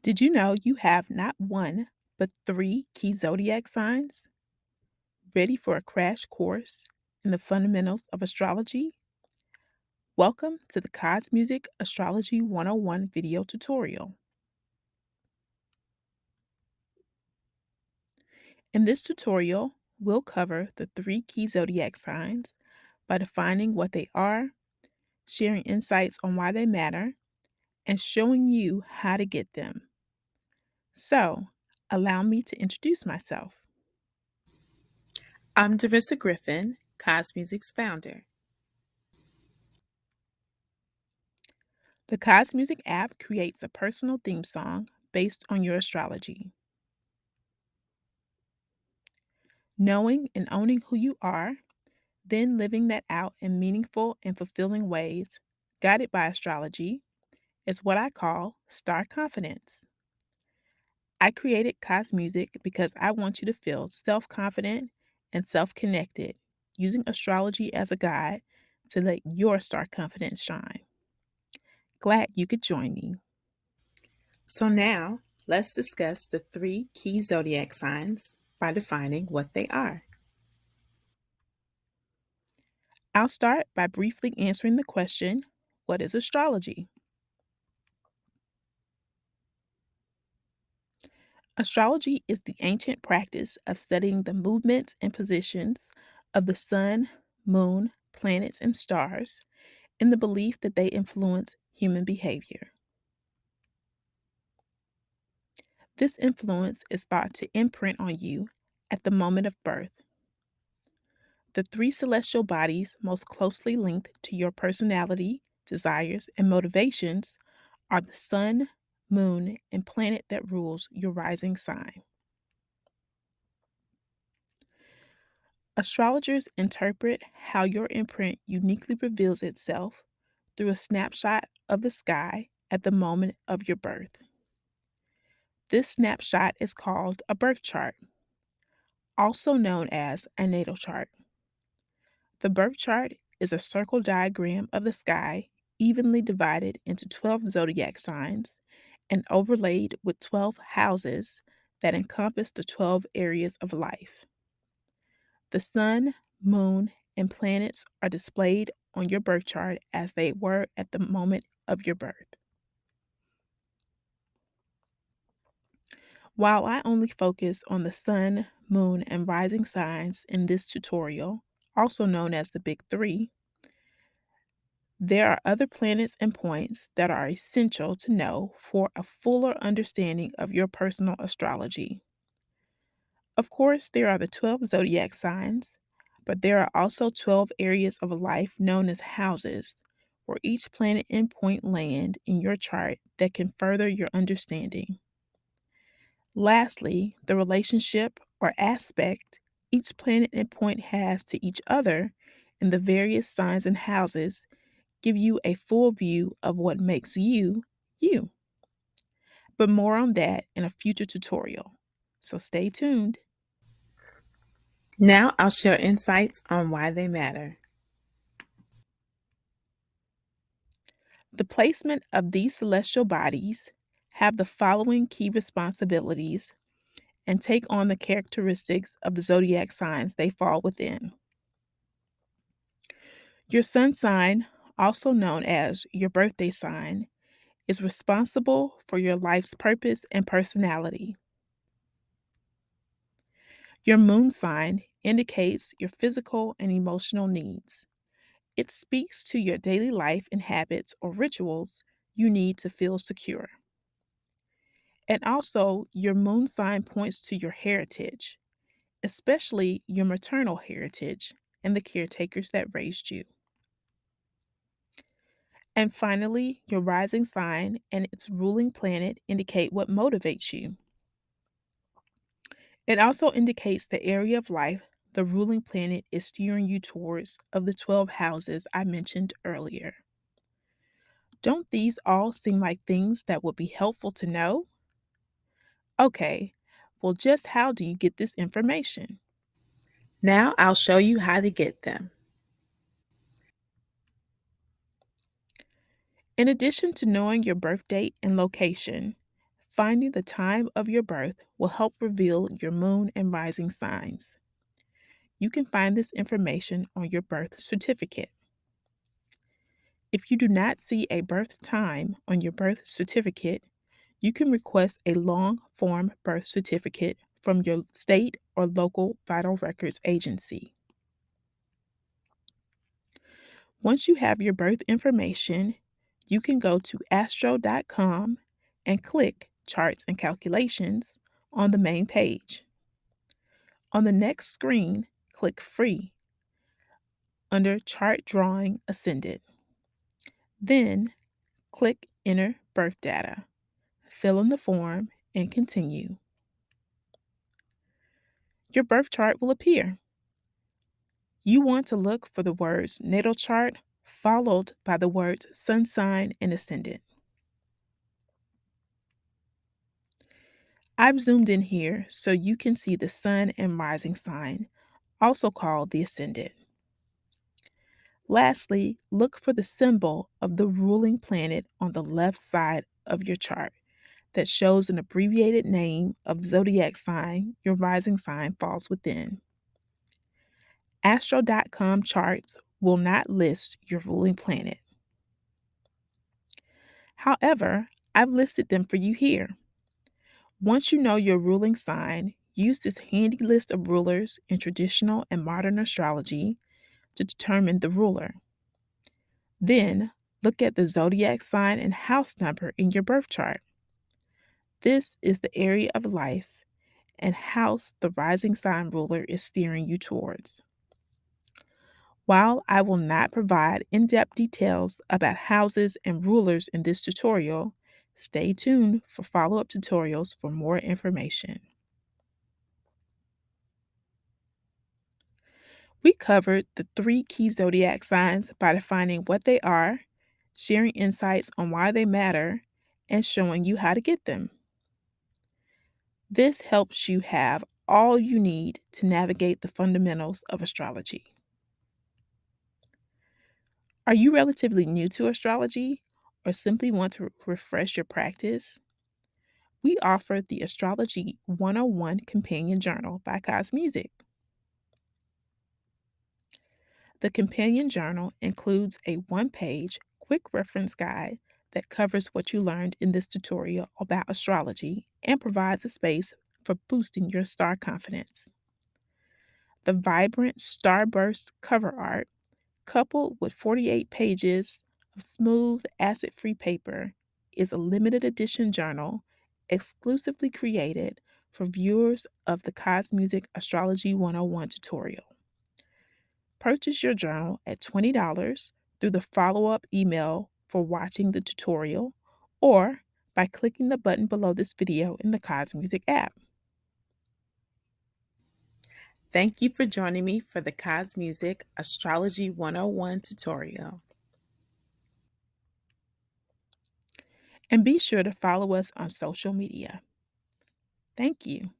Did you know you have not one, but three key zodiac signs? Ready for a crash course in the fundamentals of astrology? Welcome to the Cosmusic Astrology 101 video tutorial. In this tutorial, we'll cover the three key zodiac signs by defining what they are, sharing insights on why they matter, and showing you how to get them. So, allow me to introduce myself. I'm Darissa Griffin, Cosmusic's founder. The Cosmusic app creates a personal theme song based on your astrology. Knowing and owning who you are, then living that out in meaningful and fulfilling ways, guided by astrology, is what I call star confidence. I created Cosmusic because I want you to feel self confident and self connected, using astrology as a guide to let your star confidence shine. Glad you could join me. So now, let's discuss the three key zodiac signs by defining what they are. I'll start by briefly answering the question, what is astrology? Astrology is the ancient practice of studying the movements and positions of the sun, moon, planets, and stars in the belief that they influence human behavior. This influence is thought to imprint on you at the moment of birth. The three celestial bodies most closely linked to your personality, desires, and motivations are the sun, moon, and planet that rules your rising sign. Astrologers interpret how your imprint uniquely reveals itself through a snapshot of the sky at the moment of your birth. This snapshot is called a birth chart, also known as a natal chart. The birth chart is a circle diagram of the sky evenly divided into 12 zodiac signs and overlaid with 12 houses that encompass the 12 areas of life. The sun, moon, and planets are displayed on your birth chart as they were at the moment of your birth. While I only focus on the sun, moon, and rising signs in this tutorial, also known as the Big Three, there are other planets and points that are essential to know for a fuller understanding of your personal astrology. Of course, there are the 12 zodiac signs, but there are also 12 areas of life known as houses, where each planet and point land in your chart that can further your understanding. Lastly, the relationship or aspect each planet and point has to each other and the various signs and houses give you a full view of what makes you, you. But more on that in a future tutorial. So stay tuned. Now I'll share insights on why they matter. The placement of these celestial bodies have the following key responsibilities and take on the characteristics of the zodiac signs they fall within. Your sun sign, also known as your birthday sign, is responsible for your life's purpose and personality. Your moon sign indicates your physical and emotional needs. It speaks to your daily life and habits or rituals you need to feel secure. And also, your moon sign points to your heritage, especially your maternal heritage and the caretakers that raised you. And finally, your rising sign and its ruling planet indicate what motivates you. It also indicates the area of life the ruling planet is steering you towards of the 12 houses I mentioned earlier. Don't these all seem like things that would be helpful to know? Okay, well, just how do you get this information? Now I'll show you how to get them. In addition to knowing your birth date and location, Finding the time of your birth will help reveal your moon and rising signs. You can find this information on your birth certificate. If you do not see a birth time on your birth certificate, you can request a long form birth certificate from your state or local vital records agency. Once you have your birth information, you can go to astro.com and click Charts and Calculations on the main page. On the next screen, click Free under Chart Drawing Ascendant. Then click Enter Birth Data, fill in the form, and continue. Your birth chart will appear. You want to look for the words natal chart followed by the words sun sign and ascendant. I've zoomed in here so you can see the sun and rising sign, also called the ascendant. Lastly, look for the symbol of the ruling planet on the left side of your chart that shows an abbreviated name of zodiac sign your rising sign falls within. Astro.com charts will not list your ruling planet. However, I've listed them for you here. Once you know your ruling sign, use this handy list of rulers in traditional and modern astrology to determine the ruler. Then, look at the zodiac sign and house number in your birth chart. This is the area of life and house the rising sign ruler is steering you towards. While I will not provide in-depth details about houses and rulers in this tutorial, stay tuned for follow-up tutorials for more information. We covered the three key zodiac signs by defining what they are, sharing insights on why they matter, and showing you how to get them. This helps you have all you need to navigate the fundamentals of astrology. Are you relatively new to astrology or simply want to refresh your practice? We offer the Astrology 101 Companion Journal by Cosmusic. The companion journal includes a one-page quick reference guide that covers what you learned in this tutorial about astrology and provides a space for boosting your star confidence. The vibrant starburst cover art, coupled with 48 pages of smooth, acid-free paper, is a limited edition journal exclusively created for viewers of the Cosmusic Astrology 101 tutorial. Purchase your journal at $20 through the follow-up email for watching the tutorial or by clicking the button below this video in the Cosmusic app. Thank you for joining me for the Cosmusic Astrology 101 tutorial. And be sure to follow us on social media. Thank you.